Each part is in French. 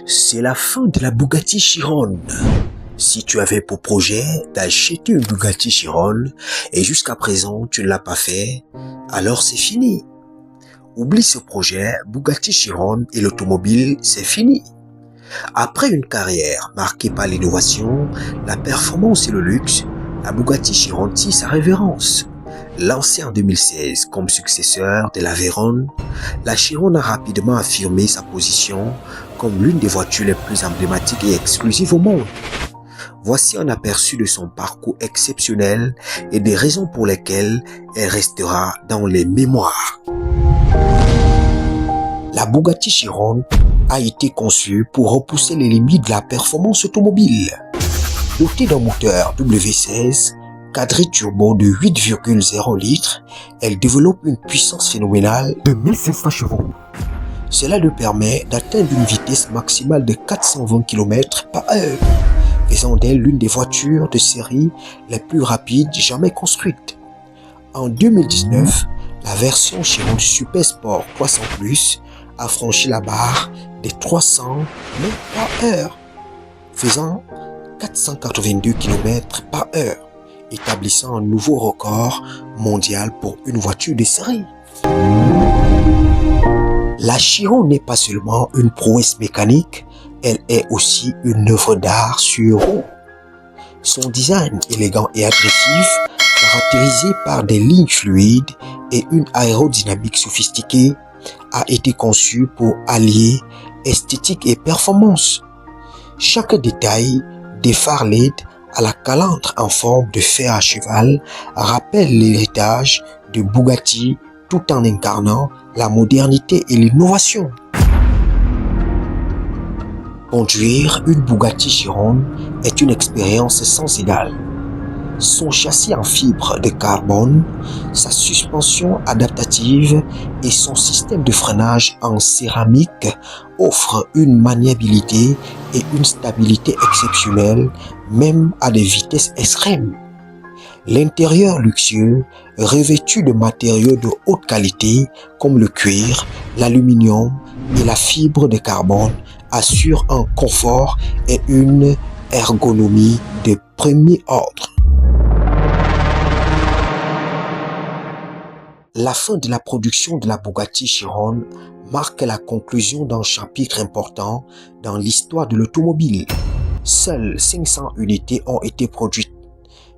C'est la fin de la Bugatti Chiron. Si tu avais pour projet d'acheter une Bugatti Chiron et jusqu'à présent tu ne l'as pas fait, alors c'est fini. Oublie ce projet, Bugatti Chiron et l'automobile, c'est fini. Après une carrière marquée par l'innovation, la performance et le luxe, la Bugatti Chiron tire sa révérence. Lancée en 2016 comme successeur de la Veyron, la Chiron a rapidement affirmé sa position comme l'une des voitures les plus emblématiques et exclusives au monde. Voici un aperçu de son parcours exceptionnel et des raisons pour lesquelles elle restera dans les mémoires. La Bugatti Chiron a été conçue pour repousser les limites de la performance automobile. Dotée d'un moteur W16, quadri-turbo de 8,0 litres, elle développe une puissance phénoménale de 1500 chevaux. Cela lui permet d'atteindre une vitesse maximale de 420 km/h, faisant d'elle l'une des voitures de série les plus rapides jamais construites. En 2019, la version Chiron Super Sport 300 Plus a franchi la barre des 300 m/h, faisant 482 km/h, établissant un nouveau record mondial pour une voiture de série. La Chiron n'est pas seulement une prouesse mécanique, elle est aussi une œuvre d'art sur roue. Son design élégant et agressif, caractérisé par des lignes fluides et une aérodynamique sophistiquée, a été conçu pour allier esthétique et performance. Chaque détail des phares LED à la calandre en forme de fer à cheval rappelle l'héritage de Bugatti tout en incarnant la modernité et l'innovation. Conduire une Bugatti Chiron est une expérience sans égale. Son châssis en fibre de carbone, sa suspension adaptative et son système de freinage en céramique offrent une maniabilité et une stabilité exceptionnelles, même à des vitesses extrêmes. L'intérieur luxueux, revêtu de matériaux de haute qualité comme le cuir, l'aluminium et la fibre de carbone, assure un confort et une ergonomie de premier ordre. La fin de la production de la Bugatti Chiron marque la conclusion d'un chapitre important dans l'histoire de l'automobile. Seules 500 unités ont été produites,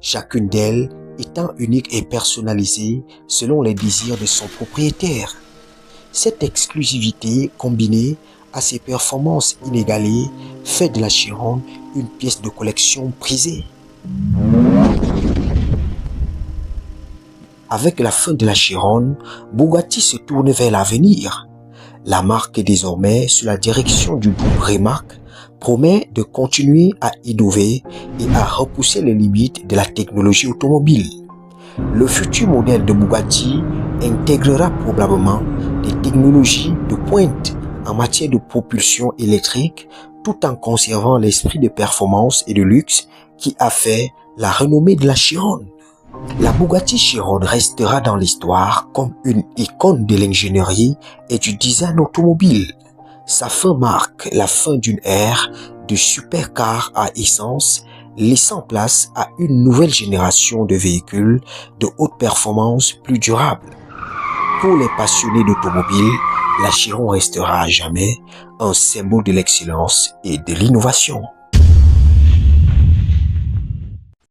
chacune d'elles étant unique et personnalisée selon les désirs de son propriétaire. Cette exclusivité, combinée à ses performances inégalées, fait de la Chiron une pièce de collection prisée. Avec la fin de la Chiron, Bugatti se tourne vers l'avenir. La marque est désormais sous la direction du groupe Rimac, promet de continuer à innover et à repousser les limites de la technologie automobile. Le futur modèle de Bugatti intégrera probablement des technologies de pointe en matière de propulsion électrique tout en conservant l'esprit de performance et de luxe qui a fait la renommée de la Chiron. La Bugatti Chiron restera dans l'histoire comme une icône de l'ingénierie et du design automobile. Sa fin marque la fin d'une ère de supercars à essence, laissant place à une nouvelle génération de véhicules de haute performance plus durables. Pour les passionnés d'automobile, la Chiron restera à jamais un symbole de l'excellence et de l'innovation.